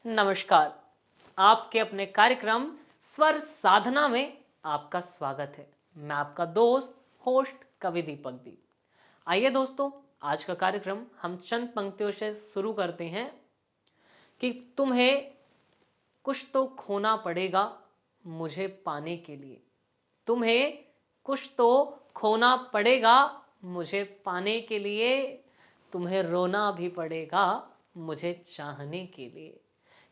नमस्कार। आपके अपने कार्यक्रम स्वर साधना में आपका स्वागत है। मैं आपका दोस्त होस्ट कवि दीपक दी। आइए दोस्तों, आज का कार्यक्रम हम चंद पंक्तियों से शुरू करते हैं कि तुम्हें कुछ तो खोना पड़ेगा मुझे पाने के लिए। तुम्हें कुछ तो खोना पड़ेगा मुझे पाने के लिए। तुम्हें रोना भी पड़ेगा मुझे चाहने के लिए।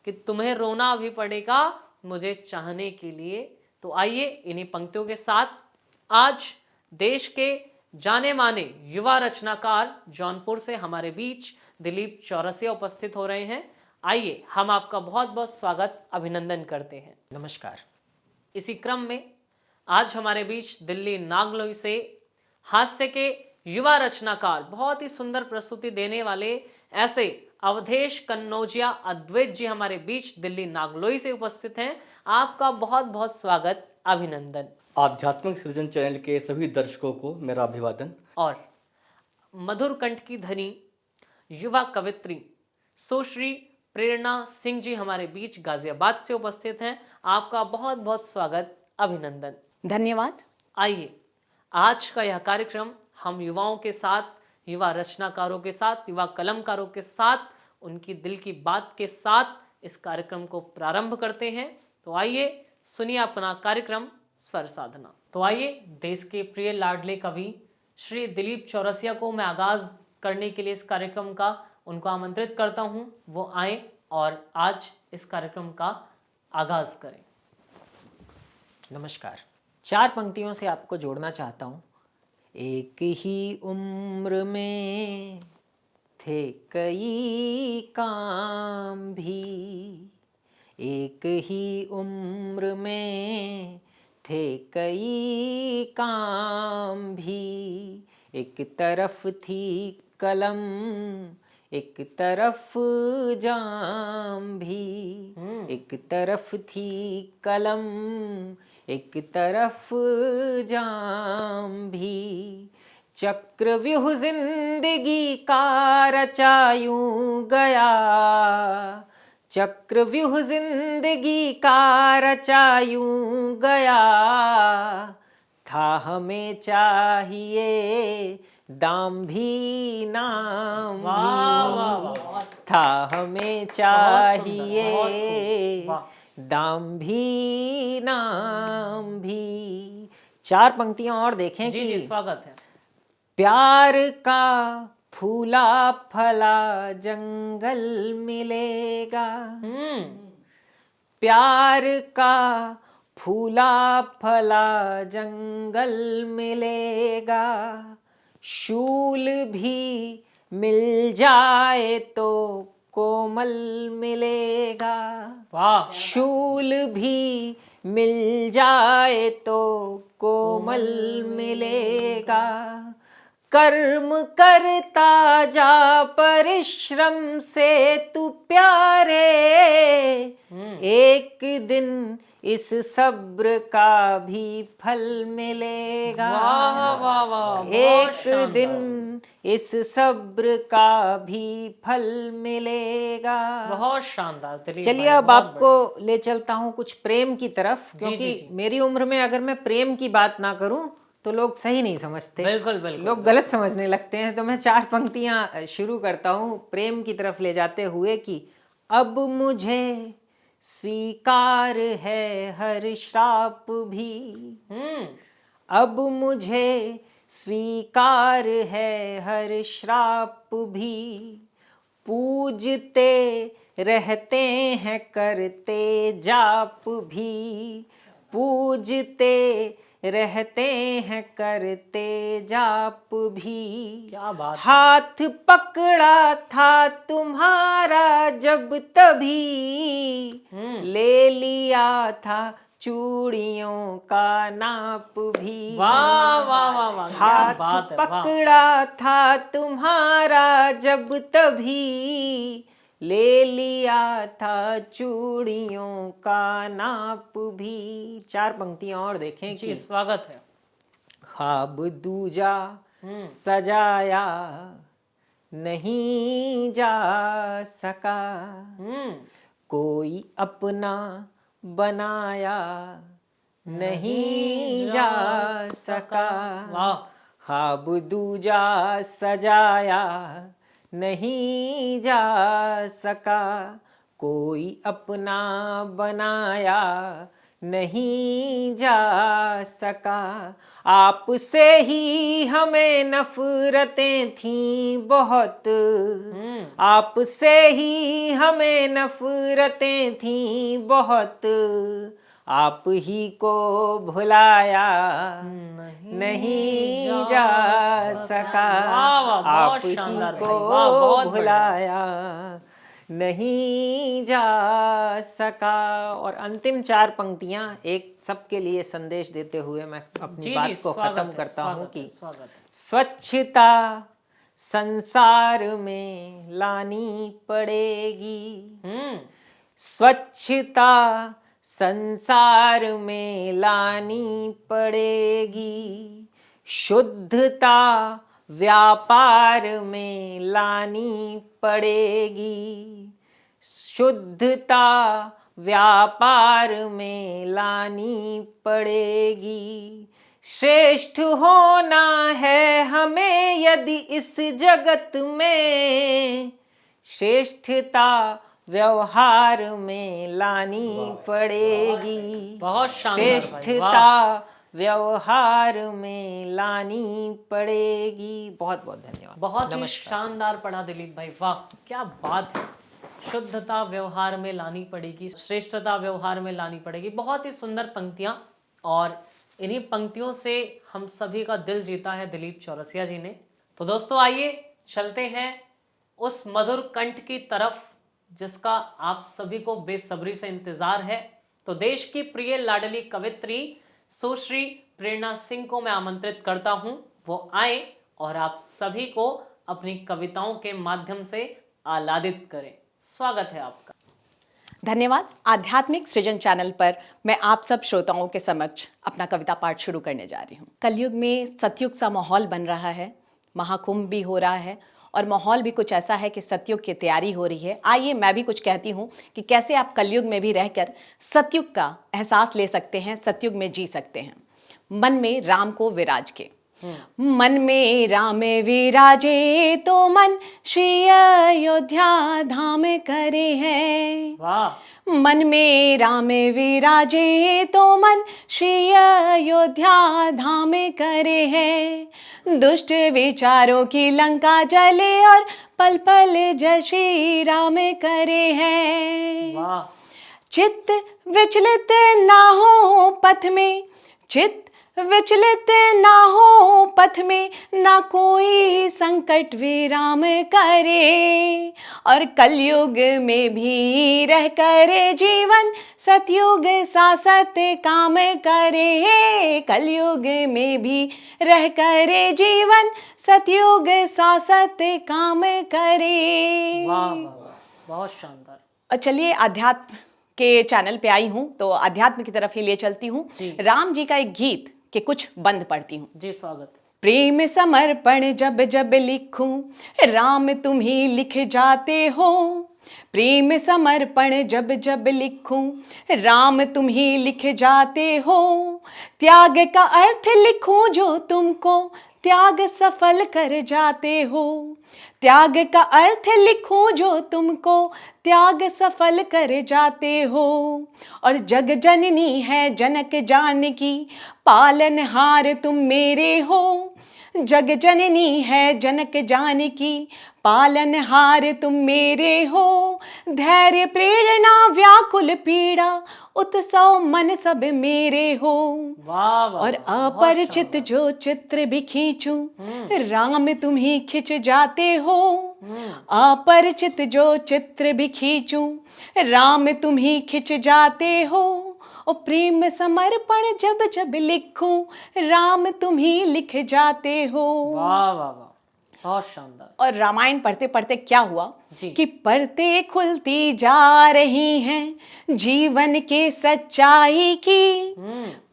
कि तुम्हें रोना भी पड़ेगा मुझे चाहने के लिए। तो आइए इन्हीं पंक्तियों के साथ आज देश के जाने माने युवा रचनाकार जौनपुर से हमारे बीच दिलीप चौरसिया उपस्थित हो रहे हैं। आइए हम आपका बहुत बहुत स्वागत अभिनंदन करते हैं। नमस्कार। इसी क्रम में आज हमारे बीच दिल्ली नागलोई से हास्य के युवा रचनाकार, बहुत ही सुंदर प्रस्तुति देने वाले ऐसे अवधेश कन्नौजिया अद्वैत जी हमारे बीच दिल्ली नागलोई से उपस्थित हैं। आपका बहुत बहुत स्वागत अभिनंदन। आध्यात्मिक सृजन चैनल के सभी दर्शकों को मेरा अभिवादन। और मधुर कंठ की धनी युवा कवित्री सुश्री प्रेरणा सिंह जी हमारे बीच गाजियाबाद से उपस्थित हैं। आपका बहुत बहुत स्वागत अभिनंदन। धन्यवाद। आइए आज का यह कार्यक्रम हम युवाओं के साथ, युवा रचनाकारों के साथ, युवा कलमकारों के साथ, उनकी दिल की बात के साथ इस कार्यक्रम को प्रारंभ करते हैं। तो आइए सुनिए अपना कार्यक्रम स्वर साधना। तो आइए देश के प्रिय लाडले कवि श्री दिलीप चौरसिया को मैं आगाज करने के लिए इस कार्यक्रम का उनको आमंत्रित करता हूं। वो आए और आज इस कार्यक्रम का आगाज करें। नमस्कार। 4 पंक्तियों से आपको जोड़ना चाहता हूँ। एक ही उम्र में थे कई काम भी, एक ही उम्र में थे कई काम भी। एक तरफ थी कलम, एक तरफ जाम भी। एक तरफ थी कलम, एक तरफ जाम भी। चक्रव्यूह जिंदगी का रचा यूं गया, चक्रव्यूह जिंदगी का रचा यूं गया। था हमें चाहिए दाम भी नाम भी, था हमें चाहिए दाम भी नाम भी। 4 पंक्तियां और देखें जी कि जी स्वागत है। प्यार का फूला फला जंगल मिलेगा, प्यार का फूला फला जंगल मिलेगा। शूल भी मिल जाए तो कोमल मिलेगा। वाह। शूल भी मिल जाए तो कोमल मिलेगा। कर्म करता जा परिश्रम से तू प्यारे, एक दिन इस सब्र का भी फल मिलेगा। वाह वाह वाह, एक दिन इस सब्र का भी फल मिलेगा। बहुत शानदार। चलिए अब आपको ले चलता हूँ कुछ प्रेम की तरफ, क्योंकि जी। मेरी उम्र में अगर मैं प्रेम की बात ना करूं तो लोग सही नहीं समझते। बिल्कुल बिल्कुल, लोग गलत समझने लगते हैं। तो मैं 4 पंक्तियां शुरू करता हूँ प्रेम की तरफ ले जाते हुए कि अब मुझे स्वीकार है हर श्राप भी, अब मुझे स्वीकार है हर श्राप भी। पूजते रहते हैं करते जाप भी, पूजते रहते हैं करते जाप भी। क्या बात। हाथ पकड़ा था तुम्हारा जब तभी, ले लिया था चूड़ियों का नाप भी। वाह वाह वाह वाह, क्या हाथ बात है। पकड़ा था तुम्हारा जब तभी, ले लिया था चूड़ियों का नाप भी। 4 पंक्तियां और देखें जी कि स्वागत है। ख्वाब दूजा सजाया नहीं जा सका, कोई अपना बनाया नहीं जा सका, वाह ख्वाब दूजा सजाया नहीं जा सका, कोई अपना बनाया नहीं जा सका। आपसे ही हमें नफरतें थीं बहुत, आपसे ही हमें नफरतें थीं बहुत, आप ही को भुलाया नहीं जा सका, वाह, वाह, बहुत आप ही शानदार भाई, को वाह, बहुत बढ़िया। भुलाया नहीं जा सका। और अंतिम 4 पंक्तियां एक सबके लिए संदेश देते हुए मैं अपनी जी बात जी, को स्वागत खत्म है, करता हूं स्वागत है, कि स्वागत है। स्वच्छता संसार में लानी पड़ेगी, स्वच्छता संसार में लानी पड़ेगी, शुद्धता व्यापार में लानी पड़ेगी, शुद्धता व्यापार में लानी पड़ेगी, श्रेष्ठ होना है हमें यदि इस जगत में, श्रेष्ठता व्यवहार में लानी पड़ेगी, बहुत शानदार भाई, श्रेष्ठता व्यवहार में लानी पड़ेगी। बहुत बहुत धन्यवाद। बहुत ही नमस्कार। शानदार पढ़ा दिलीप भाई, वाह क्या बात है। शुद्धता व्यवहार में लानी पड़ेगी, श्रेष्ठता व्यवहार में लानी पड़ेगी। बहुत ही सुंदर पंक्तियां, और इन्हीं पंक्तियों से हम सभी का दिल जीता है दिलीप चौरसिया जी ने। तो दोस्तों आइए चलते हैं उस मधुर कंठ की तरफ जिसका आप सभी को बेसब्री से इंतजार है। तो देश की प्रिय लाडली कवित्री सुश्री प्रेरणा सिंह को मैं आमंत्रित करता हूं, वो आए और आप सभी को अपनी कविताओं के माध्यम से आह्लादित करें। स्वागत है आपका। धन्यवाद। आध्यात्मिक सृजन चैनल पर मैं आप सब श्रोताओं के समक्ष अपना कविता पाठ शुरू करने जा रही हूँ। कलयुग में सतयुग सा माहौल बन रहा है, महाकुंभ भी हो रहा है और माहौल भी कुछ ऐसा है कि सतयुग की तैयारी हो रही है। आइए मैं भी कुछ कहती हूँ कि कैसे आप कलयुग में भी रहकर सतयुग का एहसास ले सकते हैं, सतयुग में जी सकते हैं। मन में राम को विराज के, मन में राम विराजे तो मन श्री अयोध्या धाम करे है। वाह, मन में राम विराजे तो मन श्री अयोध्या धाम करे है। दुष्ट विचारों की लंका जले और पल पल जय श्री राम करे है। वाह, चित्त विचलित ना हो पथ में, चित्त विचलित ना हो पथ में, ना कोई संकट विराम करे। और कलयुग में भी रह करे जीवन सतयुग सा सत्य काम करे। कलयुग में भी रह करे जीवन सतयुग सा सत्य काम करे। वाह, वाह, वाह, बहुत शानदार। और चलिए अध्यात्म के चैनल पे आई हूँ तो अध्यात्म की तरफ ही ले चलती हूँ। राम जी का एक गीत के कुछ बंद पढ़ती हूँ। जी स्वागत। प्रेम समर्पण जब जब लिखूं, राम तुम ही लिख जाते हो। प्रेम समर्पण जब जब लिखूं, राम तुम ही लिख जाते हो। त्याग का अर्थ लिखूं जो तुमको त्याग सफल कर जाते हो। त्याग का अर्थ लिखूं जो तुमको त्याग सफल कर जाते हो। और जग जननी है जनक जानकी, पालनहार तुम मेरे हो। जग जननी है जनक जानकी, पालनहार तुम मेरे हो। धैर्य प्रेरणा व्याकुल पीड़ा, उत्सव मन सब मेरे हो। वाह, वाह, और वाह, बहुत अपरिचित शानदार। जो चित्र भी खींचूं, राम तुम ही खिंच जाते हो। अपरिचित जो चित्र भी खींचूं, राम तुम ही खिंच जाते हो। और प्रेम समर्पण जब जब लिखूं, राम तुम ही लिख जाते हो। वाह, वाह, वाह, बहुत शानदार। और रामायण पढ़ते पढ़ते क्या हुआ जी। कि परतें खुलती जा रही हैं जीवन के सच्चाई की,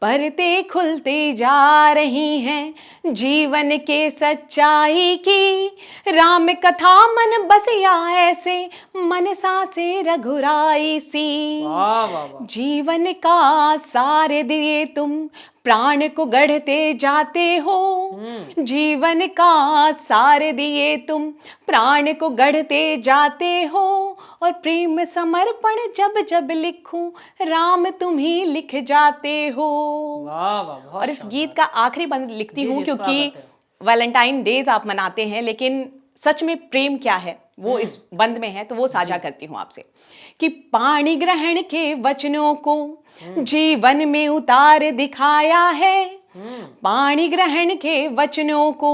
परतें खुलती जा रही हैं जीवन के सच्चाई की। राम कथा मन बसिया ऐसे मनसा से रघुराई सी। वाह वाह वाह। जीवन का सार दिए तुम प्राण को गढ़ते जाते हो, जीवन का सार दिए तुम प्राण को गढ़ते जाते हो। और प्रेम समर्पण जब जब लिखूं राम तुम ही लिख जाते हो। वाह वाह, बहुत और इस शानदार। गीत का आखिरी बंद लिखती जी, हूँ जी, क्योंकि स्वागत है। वैलेंटाइन डेज आप मनाते हैं, लेकिन सच में प्रेम क्या है वो इस बंद में है, तो वो साझा करती हूँ आपसे। कि पाणी ग्रहण के वचनों को जीवन में उतार दिखाया है, पाणी ग्रहण के वचनों को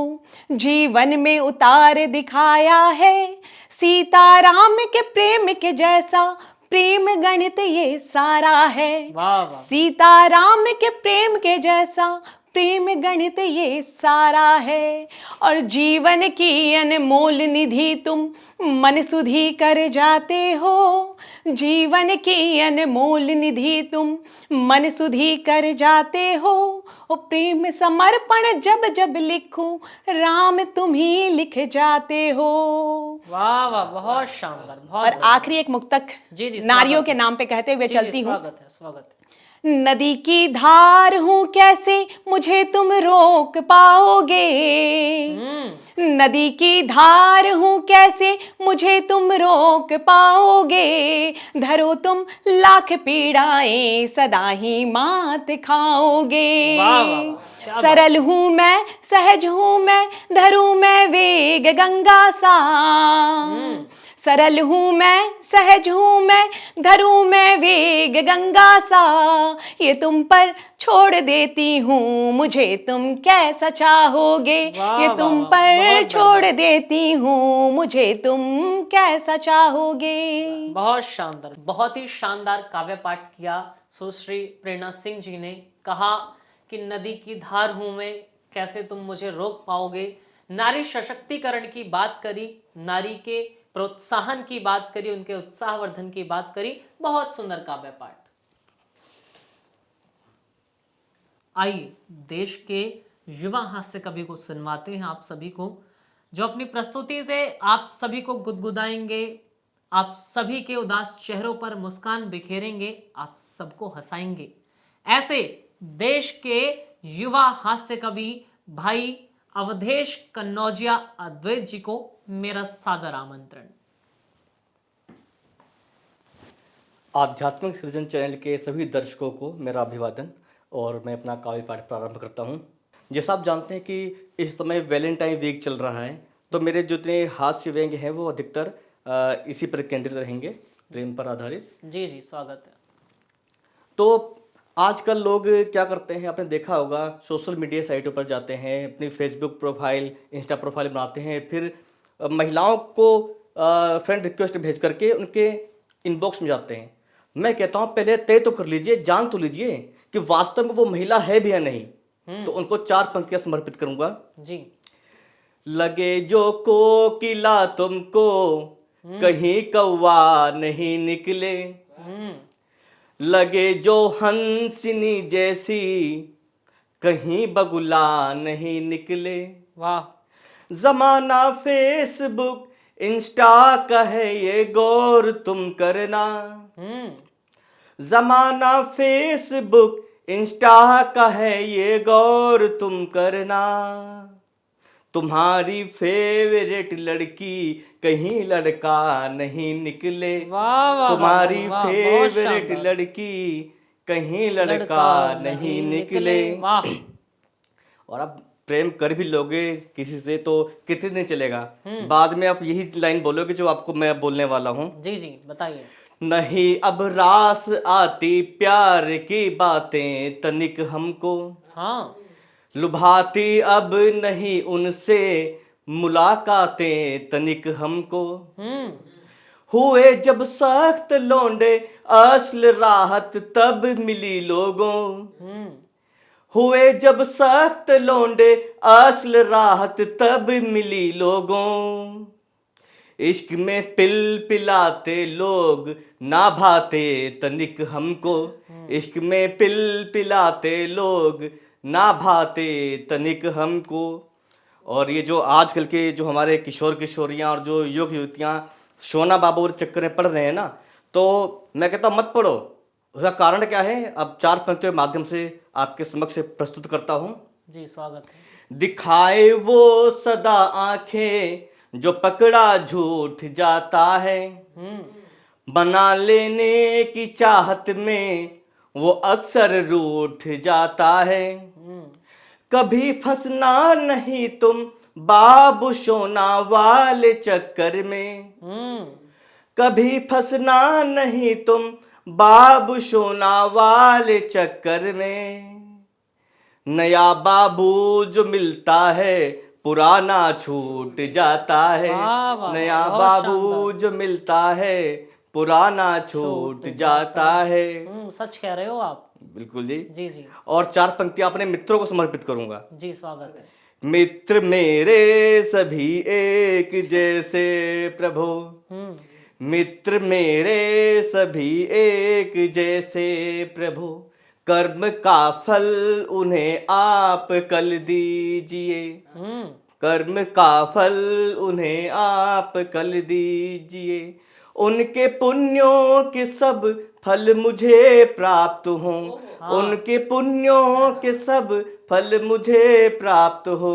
जीवन में उतार दिखाया है। सीता राम के प्रेम के जैसा प्रेम गणित ये सारा है। वाह वाह। सीता राम के प्रेम के जैसा प्रेम गणित ये सारा है। और जीवन की अनमोल निधि तुम मन सुधी कर जाते हो, जीवन की अनमोल निधि तुम मन सुधी कर जाते हो। और प्रेम समर्पण जब जब लिखूं राम तुम ही लिख जाते हो। वाह वाह, बहुत शानदार, बहुत और बढ़िया। आखिरी एक मुक्तक जी, जी, नारियों स्वागत के है। नाम पे कहते हुए जी, जी, चलती हूँ। स्वागत है, स्वागत है। नदी की धार हूं कैसे मुझे तुम रोक पाओगे, नदी की धार हूं कैसे मुझे तुम रोक पाओगे। धरो तुम लाख पीड़ाएं सदा ही मात खाओगे। वाह, वाह, वाह, क्या बात सरल हूं मैं सहज हूं मैं धरूं मैं वेग गंगा सा। सरल हूं मैं सहज हूं मैं धरूं मैं वेग गंगा सा। ये तुम पर छोड़ देती हूँ मुझे तुम कैसा चाहोगे। वाह, ये वाह, तुम वाह, पर बहुत छोड़ बढ़िया। देती हूँ मुझे तुम कैसा चाहोगे। बहुत शानदार, बहुत ही शानदार काव्य पाठ किया सुश्री प्रेरणा सिंह जी ने। कहा कि नदी की धार हूं मैं कैसे तुम मुझे रोक पाओगे। नारी सशक्तिकरण की बात करी, नारी के प्रोत्साहन की बात करी, उनके उत्साहवर्धन की बात करी। बहुत सुंदर काव्य पाठ। आइए देश के युवा हास्य कवि को सुनवाते हैं आप सभी को, जो अपनी प्रस्तुति से आप सभी को गुदगुदाएंगे, आप सभी के उदास चेहरों पर मुस्कान बिखेरेंगे, आप सबको हंसाएंगे। ऐसे देश के युवा हास्य कवि भाई अवधेश कन्नौजिया अद्वैत जी को मेरा सादर आमंत्रण। आध्यात्मिक सृजन चैनल के सभी दर्शकों को मेरा अभिवादन और मैं अपना काव्य पाठ प्रारंभ करता हूँ। जैसा आप जानते हैं कि इस समय वैलेंटाइन वीक चल रहा है, तो मेरे जितने हास्य व्यंग्य हैं वो अधिकतर इसी पर केंद्रित रहेंगे, प्रेम पर आधारित। जी जी, स्वागत है। तो आजकल लोग क्या करते हैं, आपने देखा होगा, सोशल मीडिया साइटों पर जाते हैं, अपनी फेसबुक प्रोफाइल इंस्टा प्रोफाइल बनाते हैं, फिर महिलाओं को फ्रेंड रिक्वेस्ट भेज करके उनके इनबॉक्स में जाते हैं। मैं कहता हूँ पहले तय तो कर लीजिए, जान तो लीजिए कि वास्तव में वो महिला है भी या नहीं। तो उनको 4 पंक्तियां समर्पित करूंगा। जी। लगे जो कोकिला तुमको कहीं कौवा नहीं निकले, लगे जो हंसिनी जैसी कहीं बगुला नहीं निकले। वाह। जमाना फेसबुक इंस्टा का है ये गौर तुम करना, जमाना फेसबुक इंस्टा का है ये गौर तुम करना। तुम्हारी फेवरेट लड़की कहीं लड़का नहीं निकले, वाह वाह, तुम्हारी वाह, बहुत फेवरेट शानदार। लड़की कहीं लड़का नहीं निकले। वाह। और आप प्रेम कर भी लोगे किसी से तो कितने दिन चलेगा, बाद में आप यही लाइन बोलोगे जो आपको मैं बोलने वाला हूँ। जी जी, बताइए। नहीं अब रास आती प्यार की बातें तनिक हमको, हाँ। लुभाती अब नहीं उनसे मुलाकातें तनिक हमको। हुए जब सख्त लौंडे असल राहत तब मिली लोगों, हुए जब सख्त लौंडे असल राहत तब मिली लोगों। इश्क में पिल पिलाते लोग ना भाते तनिक हमको। इश्क में पिल पिलाते लोग ना भाते तनिक हमको। और ये जो आजकल के जो हमारे किशोर किशोरियां और जो युवक युवतियां सोना बाबू के चक्कर में पड़ रहे हैं ना, तो मैं कहता हूँ मत पढ़ो। उसका कारण क्या है, अब 4 पंक्तियों के माध्यम से आपके समक्ष प्रस्तुत करता हूँ। जी स्वागत है। दिखाए वो सदा आंखें जो पकड़ा झूठ जाता है। बना लेने की चाहत में वो अक्सर रूठ जाता है। कभी फंसना नहीं तुम बाबू सोना वाले चक्कर में। कभी फंसना नहीं तुम बाबू सोना वाले चक्कर में। नया बाबू जो मिलता है पुराना छूट जाता है। वाह, वाह, नया बहुत बाबू जो मिलता है पुराना छूट जाता है। सच कह रहे हो आप। बिल्कुल जी। जी जी और 4 पंक्तियां अपने मित्रों को समर्पित करूंगा। जी स्वागत है। मित्र मेरे सभी एक जैसे प्रभु। मित्र मेरे सभी एक जैसे प्रभु। कर्म का फल उन्हें आप कल दीजिए। कर्म का फल उन्हें आप कल दीजिए। उनके पुण्यों के सब फल मुझे प्राप्त हों। उनके पुण्यों के सब फल मुझे प्राप्त हो।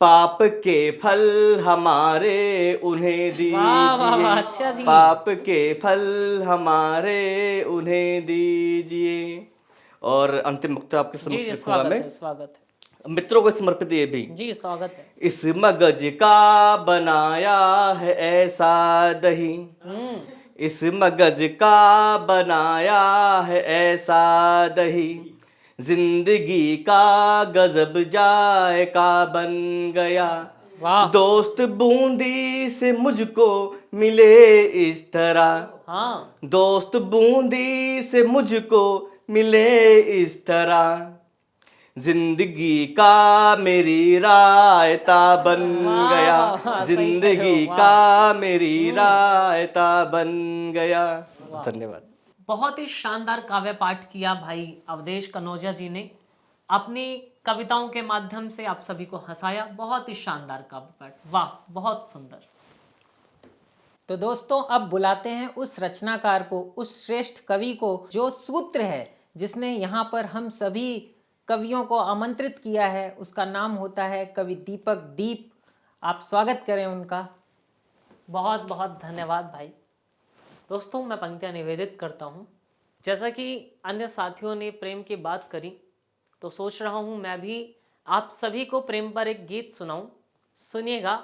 पाप के फल हमारे उन्हें वाह, वाह, दीजिए। अच्छा जी। पाप के फल हमारे उन्हें दीजिए। और अंतिम वक्त आपके जी समक्ष जी लिखूंगा स्वागत मैं। है, स्वागत है। मित्रों को समर्पित ये भी। जी स्वागत है। इस मगज का बनाया है ऐसा दही। इस मगज का बनाया है ऐसा दही। जिंदगी का गजब जायका बन गया। वाह। दोस्त बूंदी से मुझको मिले इस तरह। हाँ दोस्त बूंदी से मुझको मिले इस तरह। जिंदगी का मेरी रायता बन वाह, गया। वाह, वाह, सही कह रहे हो, जिंदगी वाह। का मेरी रायता बन गया। धन्यवाद। बहुत ही शानदार काव्य पाठ किया भाई अवधेश कनौजिया जी ने। अपनी कविताओं के माध्यम से आप सभी को हंसाया। बहुत ही शानदार काव्य पाठ, वाह, बहुत सुंदर। तो दोस्तों अब बुलाते हैं उस रचनाकार को, उस श्रेष्ठ कवि को जो सूत्र है, जिसने यहाँ पर हम सभी कवियों को आमंत्रित किया है। उसका नाम होता है कवि दीपक दीप। आप स्वागत करें उनका। बहुत बहुत धन्यवाद भाई। दोस्तों मैं पंक्तियाँ निवेदित करता हूँ। जैसा कि अन्य साथियों ने प्रेम की बात करी, तो सोच रहा हूँ मैं भी आप सभी को प्रेम पर एक गीत सुनाऊं। सुनिएगा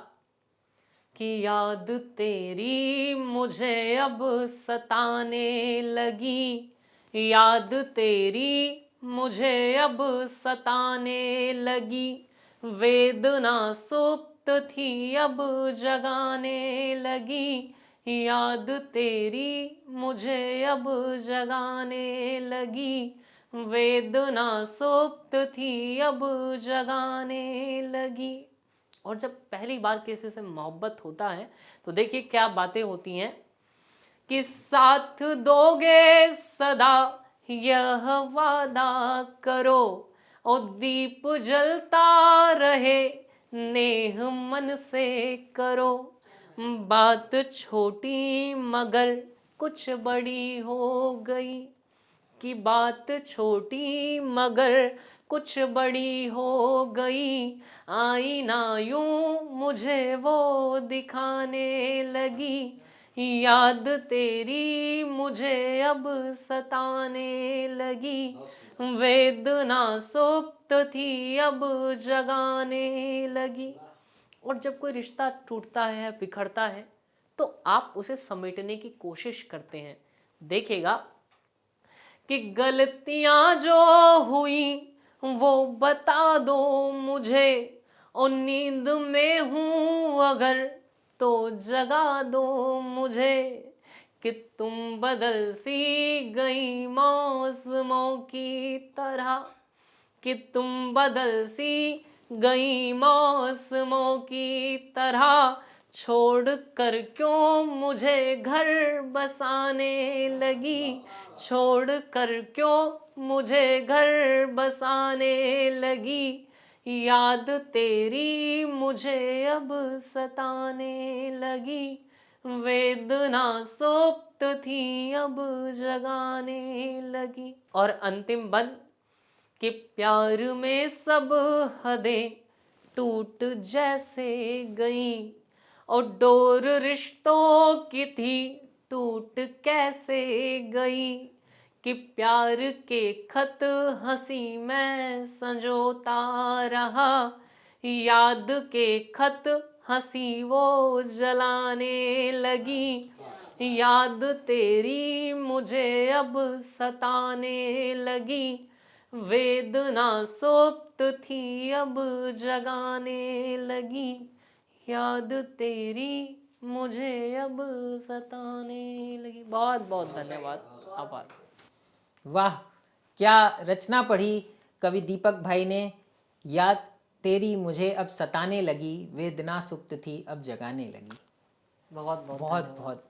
कि याद तेरी मुझे अब सताने लगी। याद तेरी मुझे अब सताने लगी। वेदना सुप्त थी अब जगाने लगी। याद तेरी मुझे अब जगाने लगी। वेदना सुप्त थी अब जगाने लगी। और जब पहली बार किसी से मोहब्बत होता है तो देखिए क्या बातें होती हैं कि साथ दोगे सदा यह वादा करो। और दीप जलता रहे नेह मन से करो। बात छोटी मगर कुछ बड़ी हो गई। कि बात छोटी मगर कुछ बड़ी हो गई। आई ना यूं मुझे वो दिखाने लगी। याद तेरी मुझे अब सताने लगी। वेदना सुप्त थी अब जगाने लगी। और जब कोई रिश्ता टूटता है, बिखरता है, तो आप उसे समेटने की कोशिश करते हैं। देखिएगा कि गलतियां जो हुई वो बता दो मुझे। और नींद में हूँ अगर तो जगा दो मुझे। कि तुम बदल सी गई मौसमों की तरह। कि तुम बदल सी गई मौसमों की तरह। छोड़ कर क्यों मुझे घर बसाने लगी, छोड़ कर क्यों मुझे घर बसाने लगी, याद तेरी मुझे अब सताने लगी, वेदना सुप्त थी अब जगाने लगी। और अंतिम बंद कि प्यार में सब हदें टूट जैसे गई, और डोर रिश्तों की थी टूट कैसे गई, कि प्यार के खत हंसी में संजोता रहा, याद के खत हंसी वो जलाने लगी, याद तेरी मुझे अब सताने लगी, वेदना सुप्त थी अब जगाने लगी, याद तेरी मुझे अब सताने लगी। बहुत बहुत धन्यवाद, आभार। वाह, क्या रचना पढ़ी कवि दीपक भाई ने। याद तेरी मुझे अब सताने लगी, वेदना सुप्त थी अब जगाने लगी। बहुत बहुत बहुत धन्यवाद। बहुत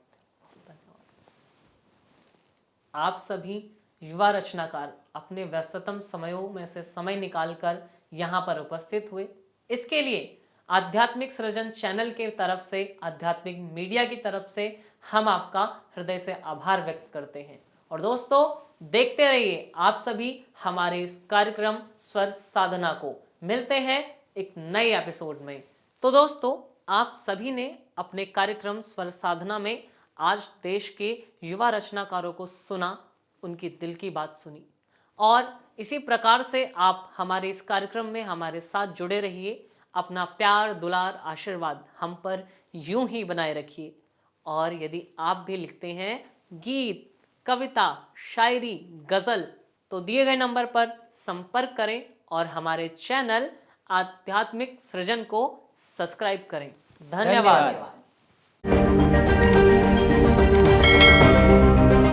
आप सभी युवा रचनाकार अपने व्यस्ततम समयों में से समय निकालकर यहाँ पर उपस्थित हुए। इसके लिए आध्यात्मिक सृजन चैनल के तरफ से, आध्यात्मिक मीडिया की तरफ से हम आपका हृदय से आभार व्यक्त करते हैं। और दोस्तों, देखते रहिए आप सभी हमारे इस कार्यक्रम स्वर साधना को। मिलते हैं एक नए एपिसोड में। तो दोस्तों, आप सभी ने अपने कार्यक्रम स्वर साधना में आज देश के युवा रचनाकारों को सुना, उनकी दिल की बात सुनी, और इसी प्रकार से आप हमारे इस कार्यक्रम में हमारे साथ जुड़े रहिए। अपना प्यार, दुलार, आशीर्वाद हम पर यूं ही बनाए रखिए। और यदि आप भी लिखते हैं गीत, कविता, शायरी, गजल, तो दिए गए नंबर पर संपर्क करें और हमारे चैनल आध्यात्मिक सृजन को सब्सक्राइब करें। धन्यवाद। धन्यवाद।